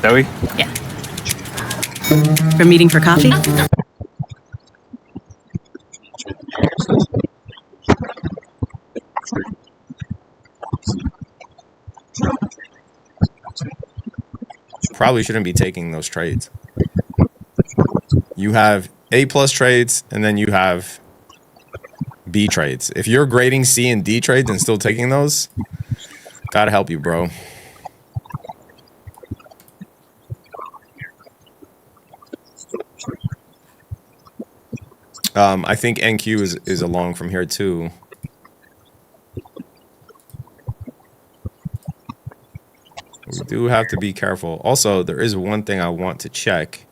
Zoe? Yeah. We're meeting for coffee? Probably shouldn't be taking those trades. You have A+ trades, and then you have B trades. If you're grading C and D trades and still taking those, gotta help you, bro. I think NQ is along from here too. We do have to be careful. Also, there is one thing I want to check.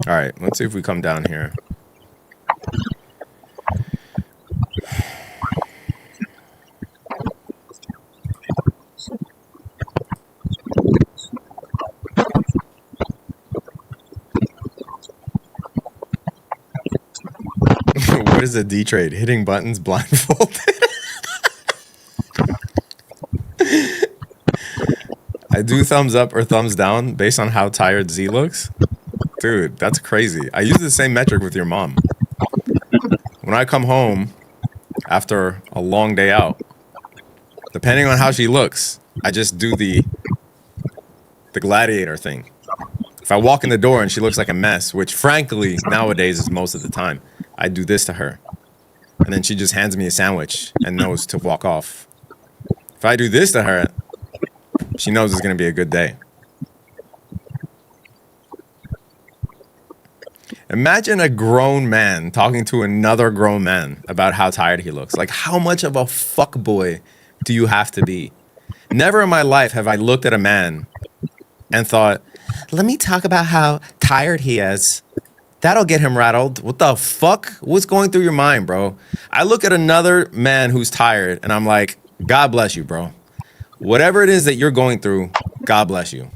All right, let's see if we come down here. What is a D trade? Hitting buttons blindfolded? I do thumbs up or thumbs down based on how tired Z looks. Dude, that's crazy. I use the same metric with your mom. When I come home after a long day out, depending on how she looks, I just do the gladiator thing. If I walk in the door and she looks like a mess, which frankly nowadays is most of the time, I do this to her. And then she just hands me a sandwich and knows to walk off. If I do this to her, she knows it's going to be a good day. Imagine a grown man talking to another grown man about how tired he looks. Like, how much of a fuckboy do you have to be? Never in my life have I looked at a man and thought, let me talk about how tired he is. That'll get him rattled. What the fuck? What's going through your mind, bro? I look at another man who's tired and I'm like, God bless you, bro. Whatever it is that you're going through, God bless you.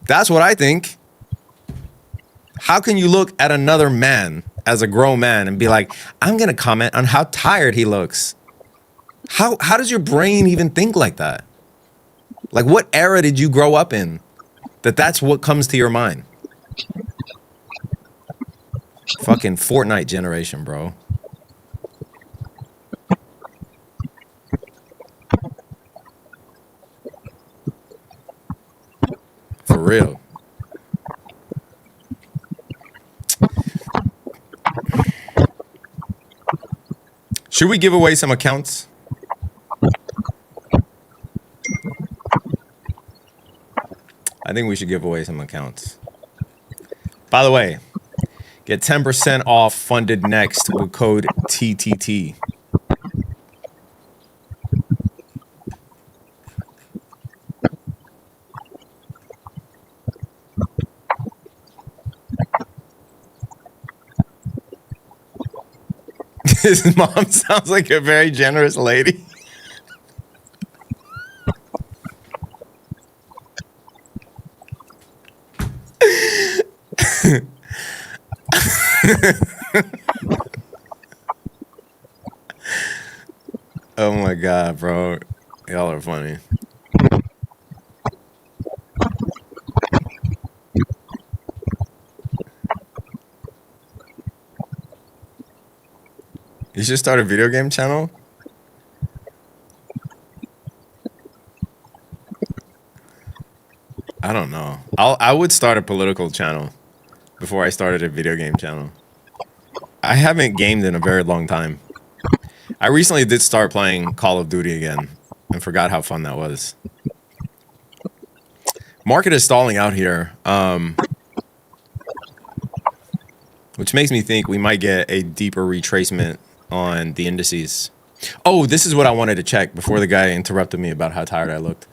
That's what I think. How can you look at another man as a grown man and be like, I'm going to comment on how tired he looks? How does your brain even think like that? Like, what era did you grow up in that that's what comes to your mind? Fucking Fortnite generation, bro. For real. Should we give away some accounts? I think we should give away some accounts. By the way, get 10% off Funded Next with code TTT. His mom sounds like a very generous lady. Oh my God, bro. Y'all are funny. You should start a video game channel. I don't know. I would start a political channel before I started a video game channel. I haven't gamed in a very long time. I recently did start playing Call of Duty again and forgot how fun that was. Market is stalling out here, which makes me think we might get a deeper retracement on the indices. Oh, this is what I wanted to check before the guy interrupted me about how tired I looked.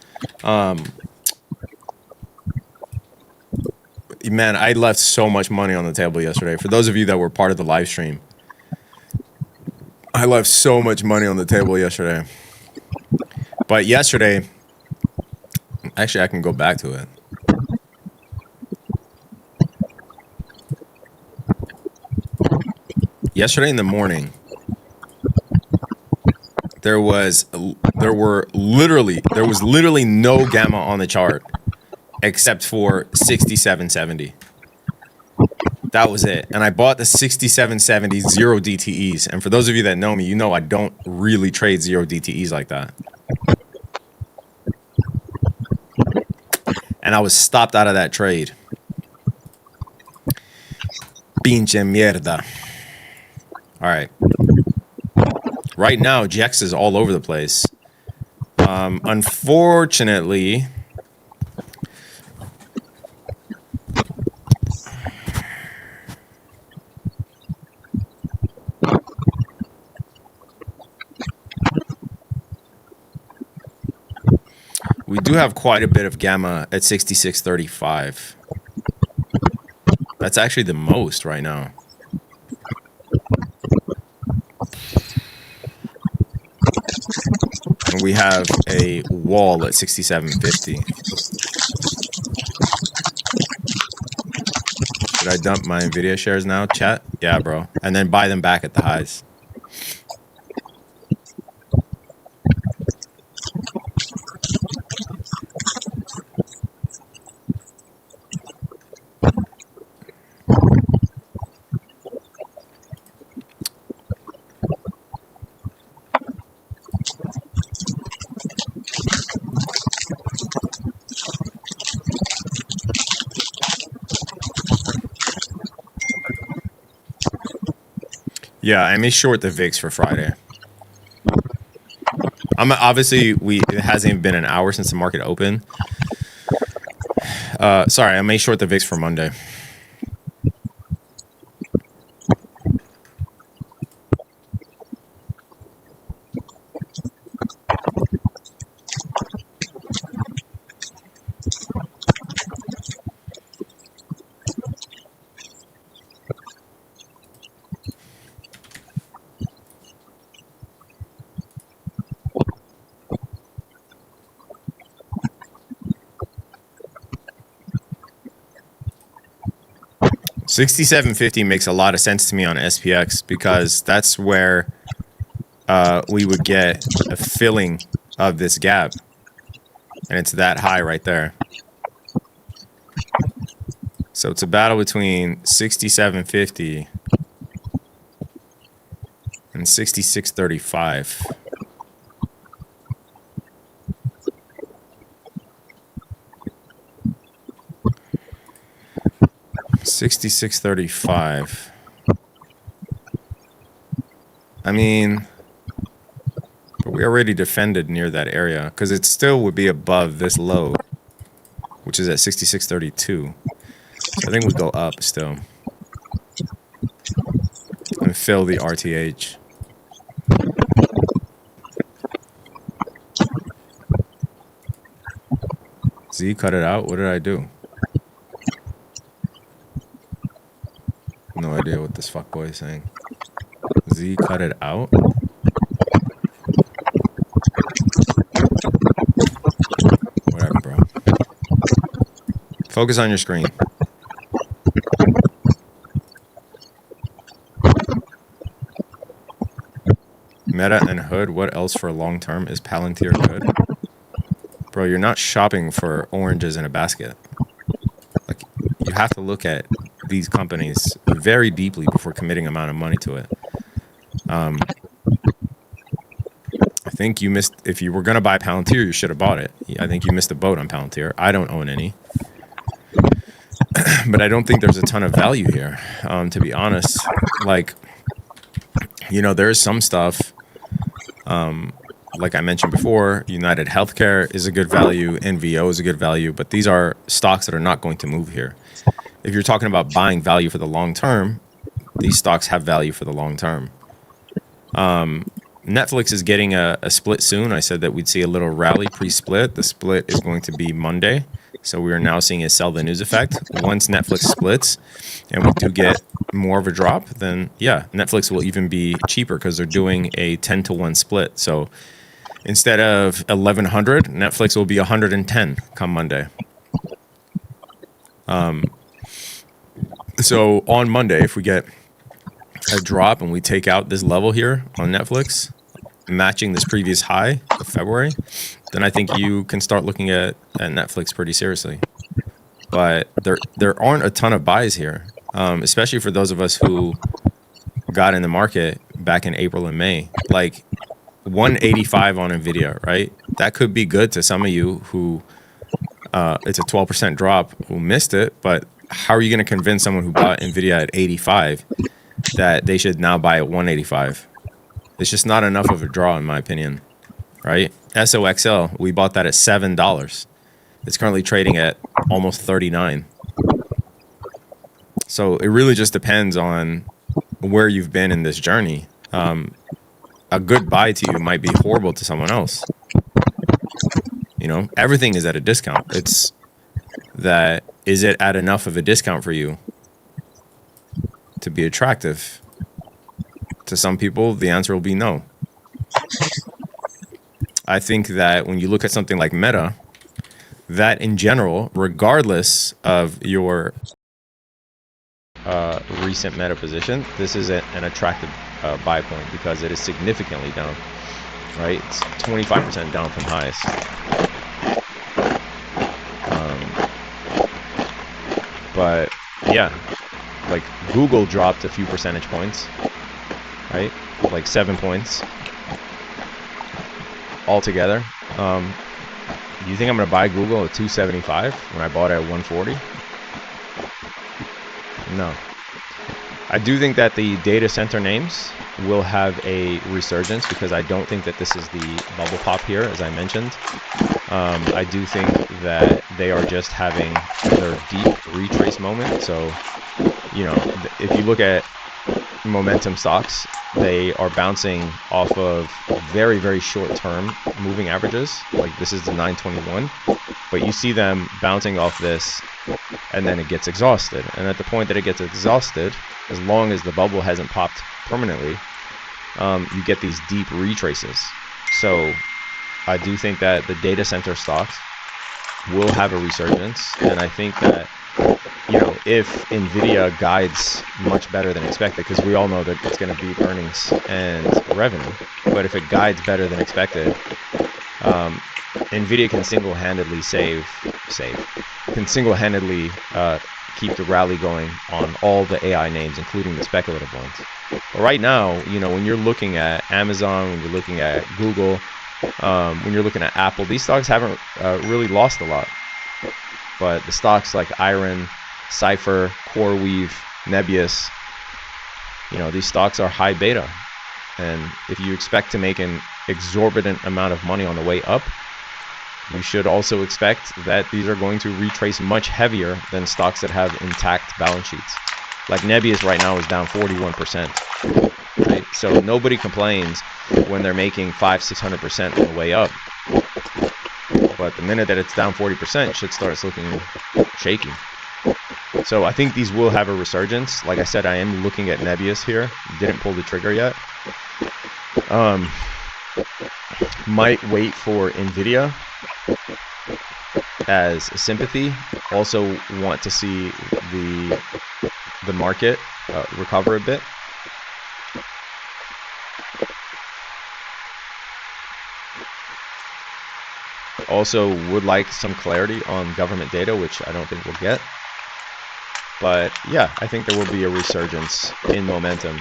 Man, I left so much money on the table yesterday. For those of you that were part of the live stream, I left so much money on the table yesterday. But yesterday, actually, I can go back to it. Yesterday in the morning, there was literally no gamma on the chart except for 6770. That was it. And I bought the 6770 zero DTEs. And for those of you that know me, you know I don't really trade zero DTEs like that. And I was stopped out of that trade. Pinche mierda. All right. Right now, Jex is all over the place. Unfortunately, we do have quite a bit of gamma at 6635. That's actually the most right now. And we have a wall at 6750. Should I dump my Nvidia shares now, chat? Yeah, bro. And then buy them back at the highs. Yeah, I may short the VIX for Friday. Obviously it hasn't even been an hour since the market opened. Sorry, I may short the VIX for Monday. $67.50 makes a lot of sense to me on SPX because that's where we would get a filling of this gap. And it's that high right there. So it's a battle between 67.50 and 66.35. $66.35. I mean, but we already defended near that area because it still would be above this low, which is at 66.32. So I think we go up still and fill the RTH. Z, cut it out. What did I do? No idea what this fuckboy is saying. Z, cut it out. Whatever, bro. Focus on your screen. Meta and Hood, what else for long term? Is Palantir good? Bro, you're not shopping for oranges in a basket. Like, you have to look at these companies very deeply before committing amount of money to it. I think you missed, if you were going to buy Palantir, you should have bought it. I think you missed the boat on Palantir. I don't own any. But I don't think there's a ton of value here, to be honest. Like, you know, there's some stuff, like I mentioned before, United Healthcare is a good value, NVO is a good value, but these are stocks that are not going to move here. If you're talking about buying value for the long term, these stocks have value for the long term. Netflix is getting a split soon. I said that we'd see a little rally pre-split. The split is going to be Monday. So we are now seeing a sell the news effect. Once Netflix splits and we do get more of a drop, then yeah, Netflix will even be cheaper because they're doing a 10-to-1 split. So instead of 1,100, Netflix will be 110 come Monday. So on Monday, if we get a drop and we take out this level here on Netflix, matching this previous high of February, then I think you can start looking at Netflix pretty seriously. But there aren't a ton of buys here, especially for those of us who got in the market back in April and May. Like 185 on Nvidia, right? That could be good to some of you who it's a 12% drop who missed it. But how are you going to convince someone who bought Nvidia at 85 that they should now buy at 185? It's just not enough of a draw, in my opinion, right? SOXL, we bought that at $7. It's currently trading at almost 39. So it really just depends on where you've been in this journey. A good buy to you might be horrible to someone else. You know, everything is at a discount. It's that, is it at enough of a discount for you to be attractive? To some people, the answer will be no. I think that when you look at something like Meta, that in general, regardless of your recent Meta position, this is an attractive buy point because it is significantly down, right? It's 25% down from highs. But yeah, like Google dropped a few percentage points, right? Like 7 points altogether. You think I'm going to buy Google at 275 when I bought it at 140? No. I do think that the data center names will have a resurgence because I don't think that this is the bubble pop here, as I mentioned. I do think that they are just having their deep retrace moment. So, you know, if you look at momentum stocks, they are bouncing off of very, very short-term moving averages. Like this is the 921, but you see them bouncing off this and then it gets exhausted. And at the point that it gets exhausted, as long as the bubble hasn't popped permanently, you get these deep retraces. So I do think that the data center stocks will have a resurgence. And I think that, you know, if Nvidia guides much better than expected, because we all know that it's going to beat earnings and revenue, but if it guides better than expected, Nvidia can single-handedly keep the rally going on all the AI names, including the speculative ones. But right now, you know, when you're looking at Amazon, when you're looking at Google, when you're looking at Apple, these stocks haven't really lost a lot. But the stocks like Iron, Cypher, CoreWeave, Nebius, you know, these stocks are high beta. And if you expect to make an exorbitant amount of money on the way up, you should also expect that these are going to retrace much heavier than stocks that have intact balance sheets. Like Nebius right now is down 41%, right? So nobody complains when they're making 500-600% on the way up. But the minute that it's down 40%, shit starts looking shaky. So I think these will have a resurgence. Like I said, I am looking at Nebius here. Didn't pull the trigger yet. Might wait for Nvidia as a sympathy. Also want to see the market recover a bit. Also would like some clarity on government data, which I don't think we'll get. But yeah, I think there will be a resurgence in momentum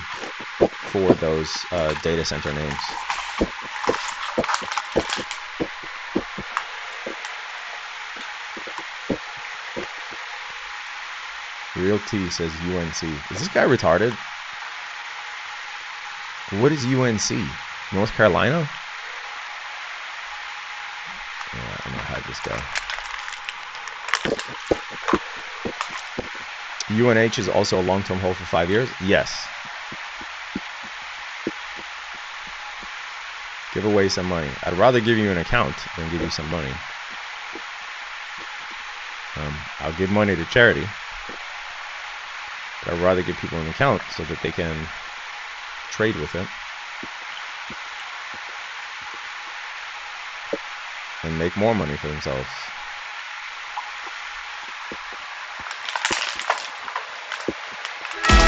for those data center names. Real T says UNC. Is this guy retarded? What is UNC? North Carolina? Yeah, I'm gonna hide this guy. UNH is also a long-term hold for 5 years? Yes. Give away some money. I'd rather give you an account than give you some money. I'll give money to charity. But I'd rather give people an account so that they can trade with it and make more money for themselves.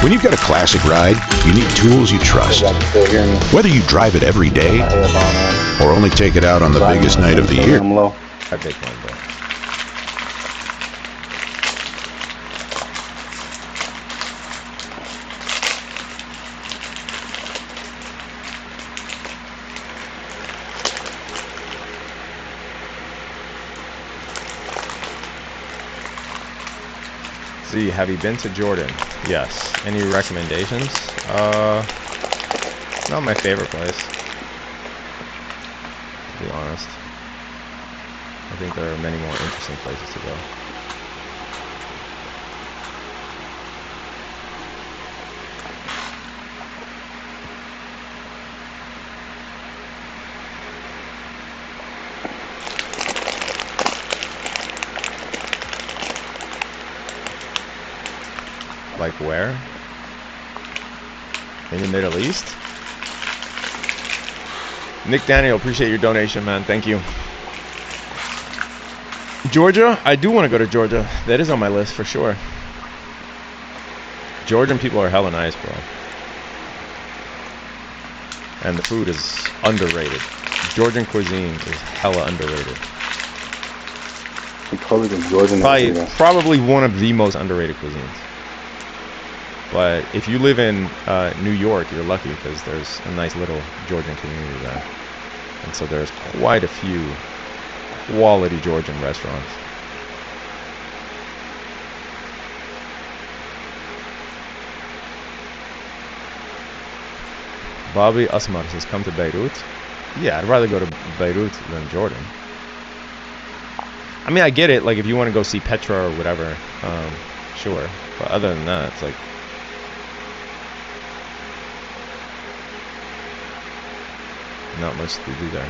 When you've got a classic ride, you need tools you trust. Whether you drive it every day or only take it out on the biggest night of the year. I big one, bro. Z, have you been to Jordan? Yes. Any recommendations? It's not my favorite place, to be honest. I think there are many more interesting places to go. Like where? In the Middle East? Nick Daniel, appreciate your donation, man. Thank you. Georgia? I do want to go to Georgia. That is on my list for sure. Georgian people are hella nice, bro. And the food is underrated. Georgian cuisine is hella underrated. Probably one of the most underrated cuisines. But if you live in New York, you're lucky because there's a nice little Georgian community there. And so there's quite a few quality Georgian restaurants. Bobby Asmar says, come to Beirut. Yeah, I'd rather go to Beirut than Jordan. I mean, I get it. Like, if you want to go see Petra or whatever, sure. But other than that, it's like... not much to do there.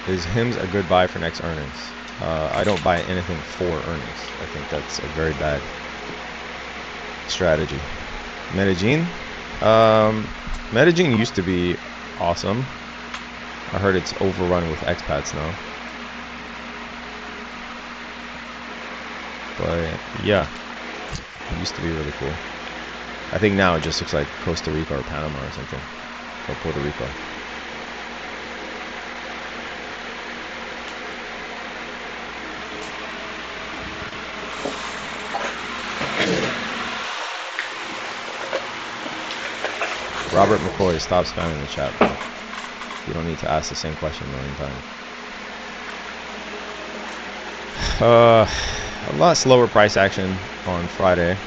Is Hims a good buy for next earnings? I don't buy anything for earnings. I think that's a very bad strategy. Medellin? Medellin used to be awesome. I heard it's overrun with expats now. But yeah, it used to be really cool. I think now it just looks like Costa Rica or Panama or something. Or Puerto Rico. Robert McCoy, stop spamming the chat, bro. You don't need to ask the same question a million times. A lot slower price action on Friday.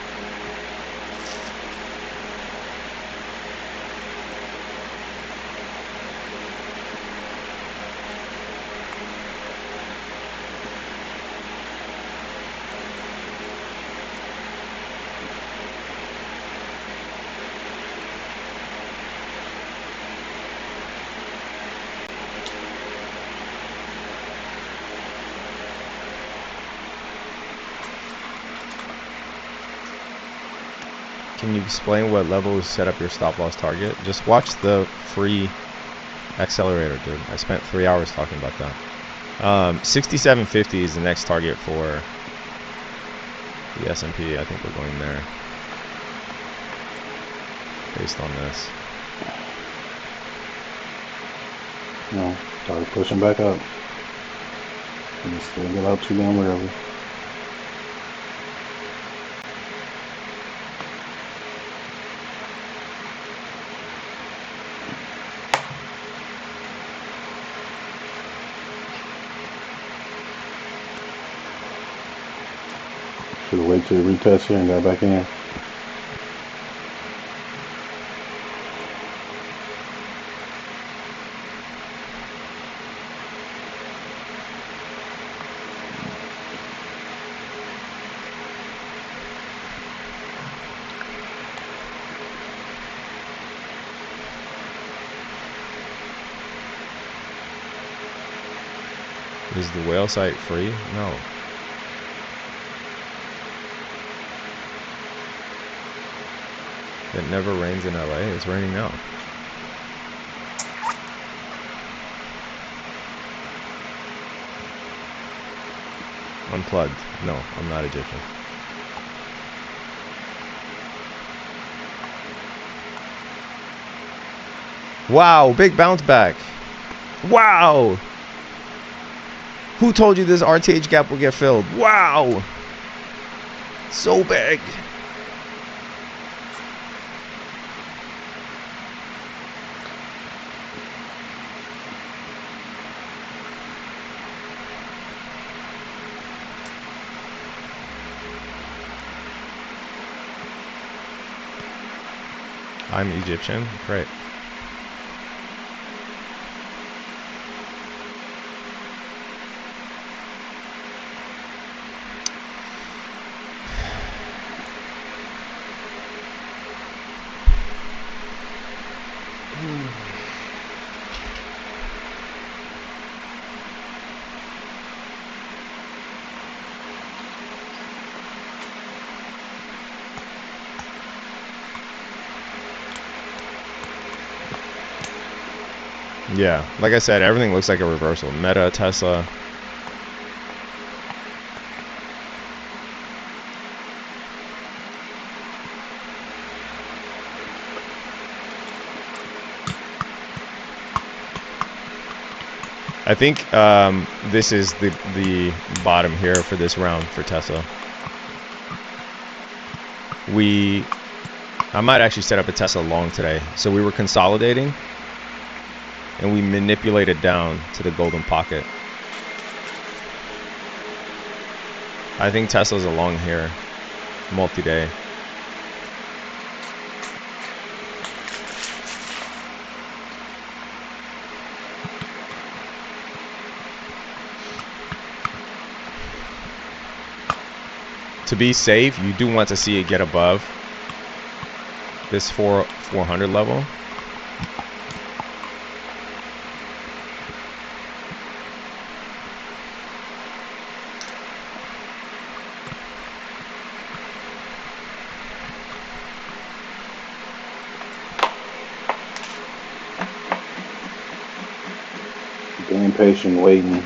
Can you explain what level you set up your stop loss target? Just watch the free accelerator, dude. I spent 3 hours talking about that. 6750 is the next target for the S&P. I think we're going there based on this. No, started pushing back up. And it's still get out too damn early. Should have waited till the retest here and got back in. Is the whale site free? No. It never rains in LA. It's raining now. Unplugged. No, I'm not Egyptian. Wow, big bounce back. Wow. Who told you this RTH gap will get filled? Wow. So big. I'm Egyptian. Great. Yeah, like I said, everything looks like a reversal. Meta, Tesla. I think this is the bottom here for this round for Tesla. I might actually set up a Tesla long today. So we were consolidating, and we manipulated down to the golden pocket. I think Tesla's a long here, multi-day. To be safe, you do want to see it get above this 400 level. Being patient, waiting.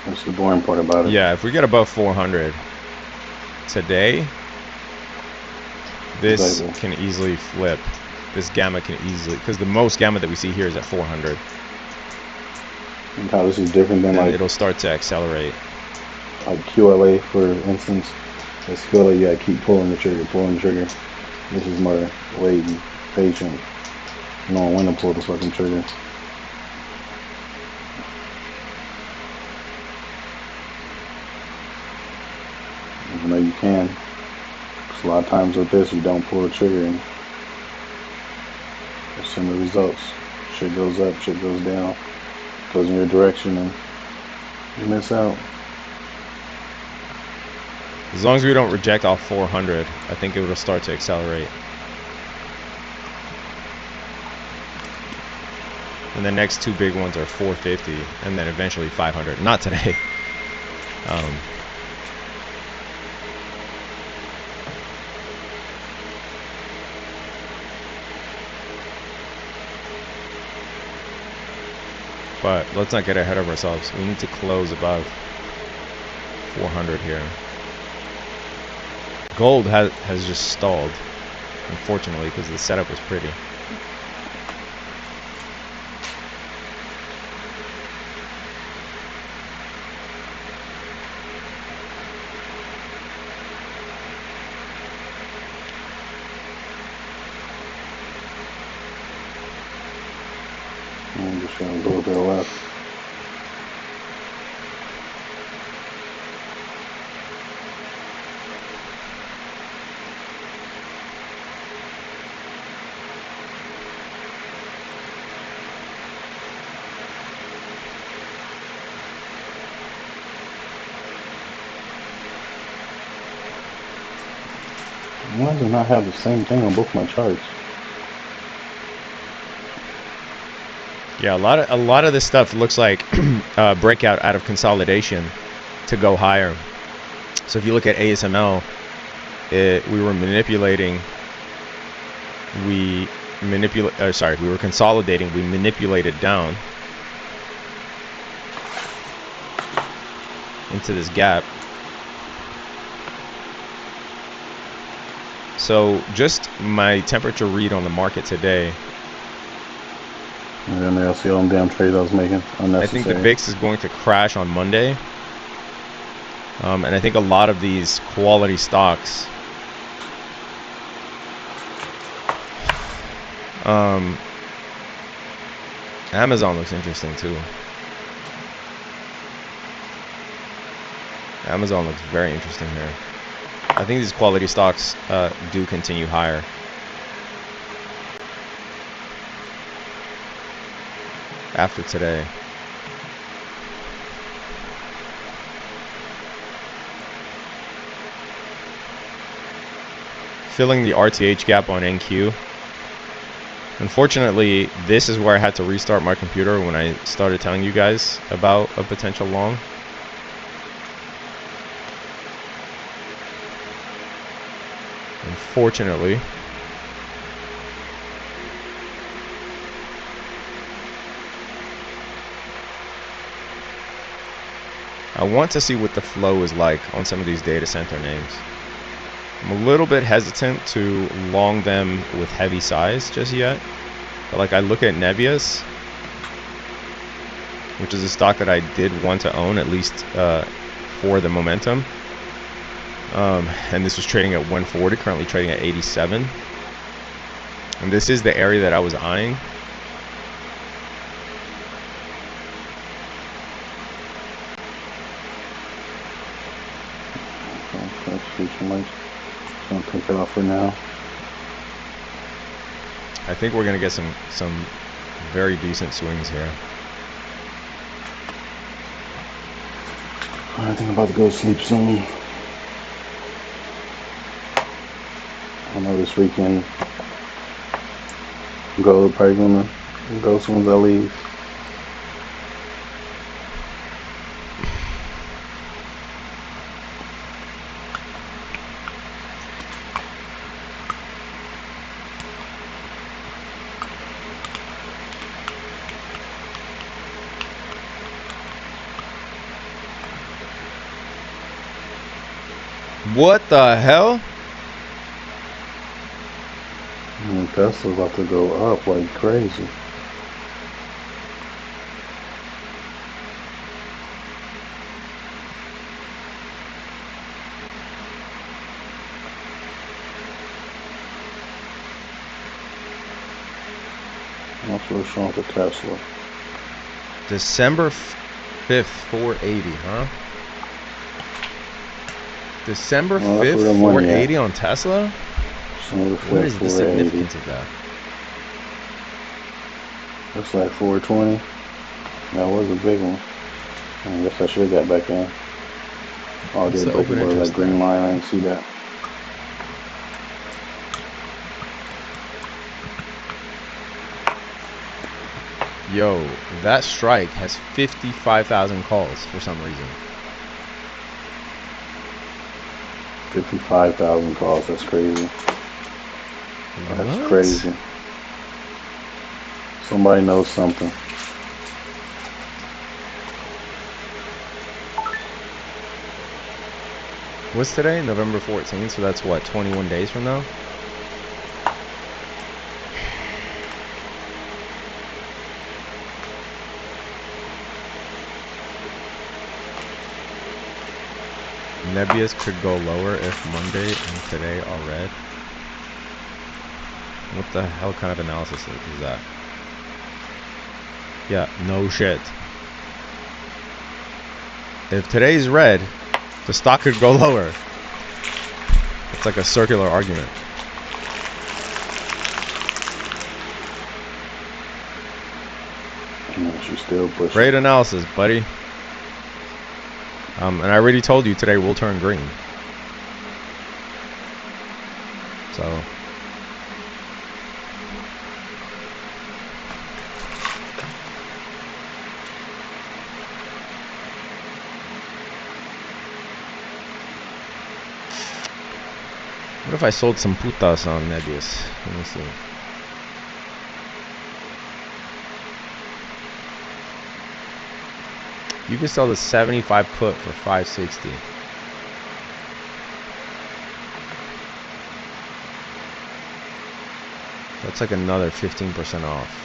That's the boring part about it. Yeah, if we get above 400 today, this can easily flip. This gamma can easily, because the most gamma that we see here is at 400. And how this is different than like it'll start to accelerate. Like QLA, for instance. With QLA, you gotta keep pulling the trigger. This is more waiting, patient, knowing when to pull the fucking trigger. Even though you can. Because a lot of times with this, you don't pull the trigger and there's similar results. Shit goes up, shit goes down, goes in your direction, and you miss out. As long as we don't reject off 400, I think it will start to accelerate. And the next two big ones are 450 and then eventually 500. Not today. But let's not get ahead of ourselves. We need to close above 400 here. Gold has just stalled, unfortunately, because the setup was pretty. I'm just trying to go to the left. Why do not have the same thing on both my charts? Yeah, a lot of this stuff looks like breakout out of consolidation to go higher. So if you look at ASML, we were manipulating. We were consolidating. We manipulated down. into this gap. So just my temperature read on the market today. And then they'll see all them damn trades I was making. Unnecessary. I think the VIX is going to crash on Monday. And I think a lot of these quality stocks Amazon looks interesting too. Amazon looks very interesting here. I think these quality stocks do continue higher. After today. Filling the RTH gap on NQ. Unfortunately, this is where I had to restart my computer when I started telling you guys about a potential long. Unfortunately. I want to see what the flow is like on some of these data center names. I'm a little bit hesitant to long them with heavy size just yet. But like I look at Nebius, which is a stock that I did want to own, at least for the momentum. And this was trading at 140, currently trading at 87. And this is the area that I was eyeing. Don't take it off for now. I think we're gonna get some very decent swings here. I think I'm about to go to sleep soon. I know this weekend probably gonna go as soon as I leave. What the hell? Tesla's about to go up like crazy. That's what's wrong with Tesla. December 5th, 480, huh? December 5th, 480 on Tesla? What is the significance of that? Looks like 420. That was a big one. I guess I should have got back in. Oh, What's the open interest that green line, I didn't see that. Yo, that strike has 55,000 calls for some reason. 55,000 calls, that's crazy. That's What? crazy. Somebody knows something. What's today? November 14th, so that's what, 21 days from now? Nebius could go lower if Monday and today are red. What the hell kind of analysis is that? Yeah, no shit. If today's red, the stock could go lower. It's like a circular argument. She's still pushing. Great analysis, buddy. And I already told you today will turn green. So. What if I sold some putas on Nebius? Let me see. You can sell the 75 put for 560. That's like another 15% off.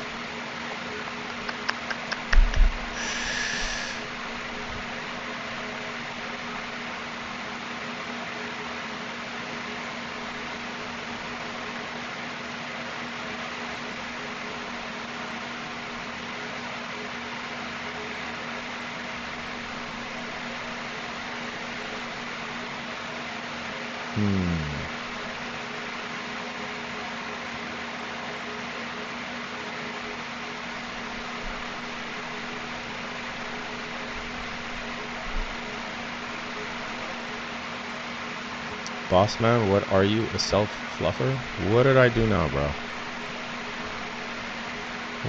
Boss man, what are you, a self-fluffer? What did I do now, bro?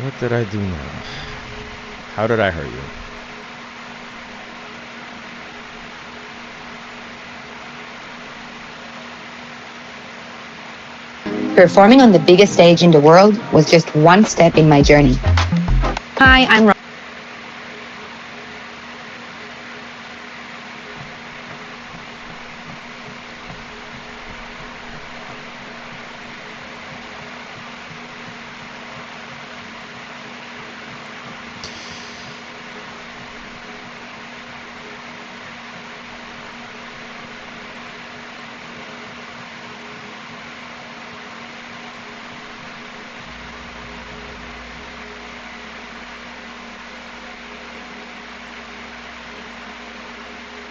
What did I do now? How did I hurt you? Performing on the biggest stage in the world was just one step in my journey. Hi, I'm Ron.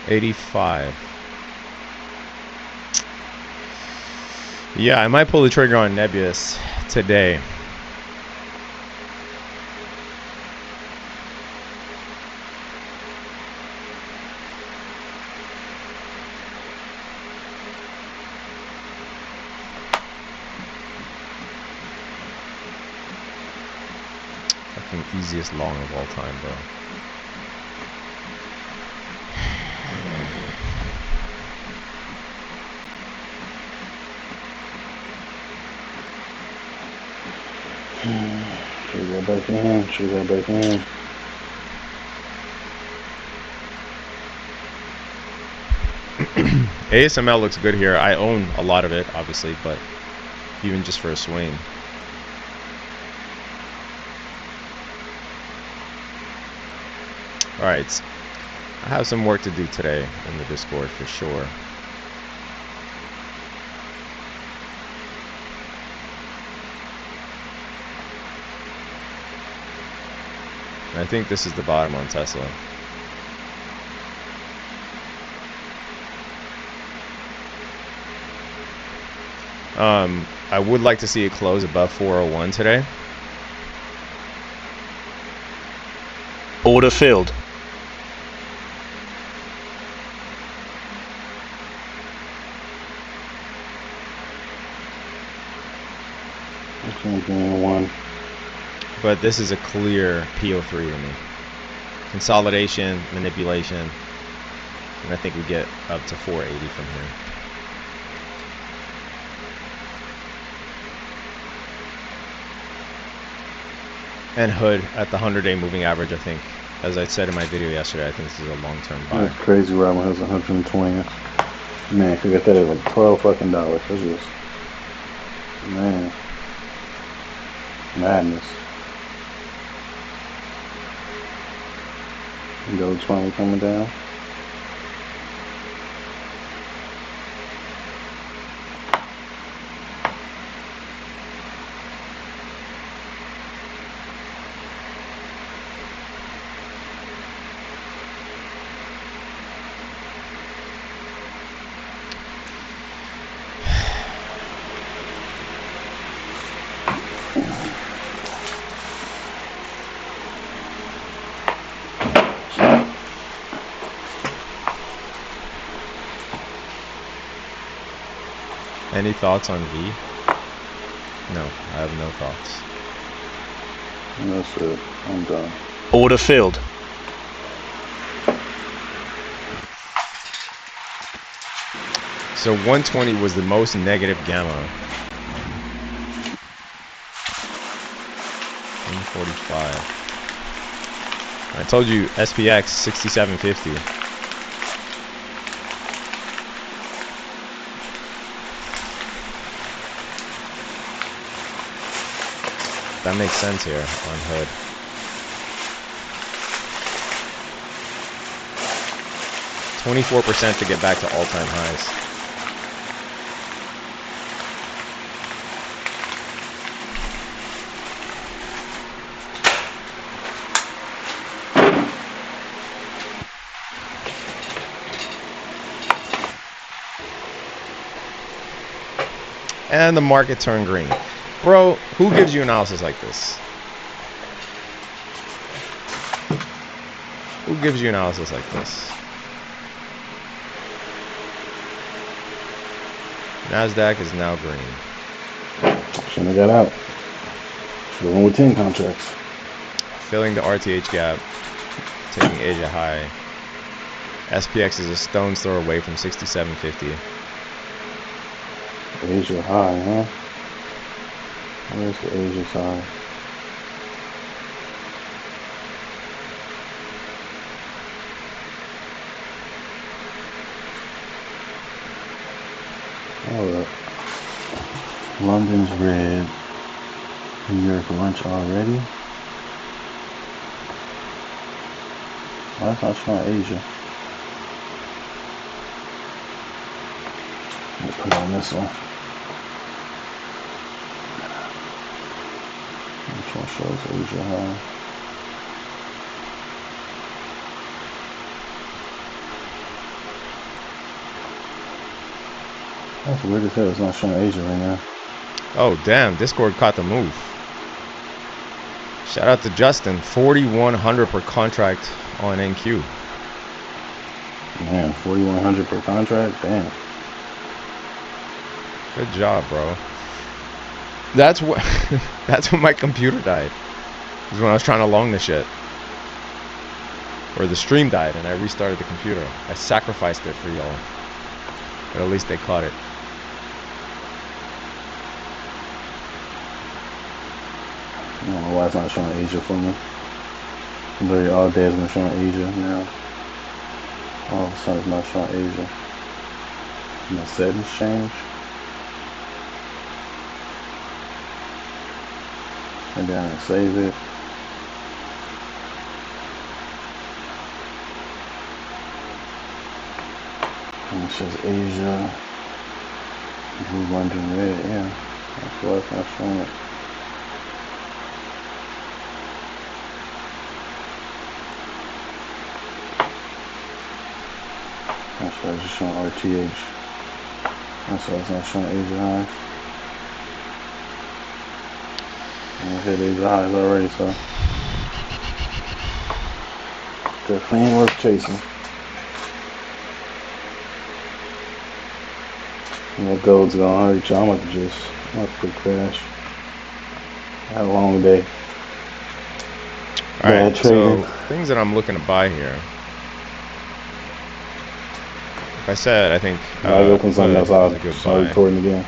$85. Yeah, I might pull the trigger on Nebius today. Fucking easiest long of all time, bro. Should we go back in? Should we go back in? ASML looks good here. I own a lot of it, obviously, but even just for a swing. Alright, I have some work to do today in the Discord for sure. I think this is the bottom on Tesla. I would like to see it close above 401 today. Order filled. One. But this is a clear PO3 to me. Consolidation, manipulation, and I think we get up to 480 from here. And hood at the 100-day moving average, I think. As I said in my video yesterday, I think this is a long-term buy. That's crazy. Robin has 120. Man, if you got that at like $12 fucking dollars. That's just, man, madness. Gold's finally coming down. Any thoughts on V? No, I have no thoughts. That's it. I'm done. Order filled. So 120 was the most negative gamma. 145. I told you SPX 6750. That makes sense here on hood. %24% to get back to all-time highs. And the market turned green. Bro, who gives you analysis like this? Who gives you analysis like this? NASDAQ is now green. Shouldn't have got out. Should have went with 10 contracts. Filling the RTH gap. Taking Asia high. SPX is a stone's throw away from 6750. Asia high, huh? Where's the Asia high? Hold up. London's red. New York lunch already. Why is not showing Asia? Let me put on this one. Which one shows Asia high? That's weird as hell. It's not showing Asia right now. Oh, damn. Discord caught the move. Shout out to Justin. 4,100 per contract on NQ. Man, 4,100 per contract? Damn. Good job, bro. That's what that's when my computer died. Is when I was trying to long the shit. Or the stream died and I restarted the computer. I sacrificed it for y'all. But at least they caught it. I don't know why it's not showing Asia for me. Literally all day it's been showing Asia now. All of a sudden it's not showing Asia. My settings change. And then I save it. And it says Asia. Blue, London, red. Yeah, that's why it's not showing it. That's why it's just showing RTH. That's why it's not showing Asia high. And I hit Asia highs already, so definitely ain't worth chasing. You know, gold's gone. Already, I'm about to just quick crash. I had a long day. Alright, so trading. things that I'm looking to buy here. Like I said, I think I open something else Hood out. is a good Start buy. recording again.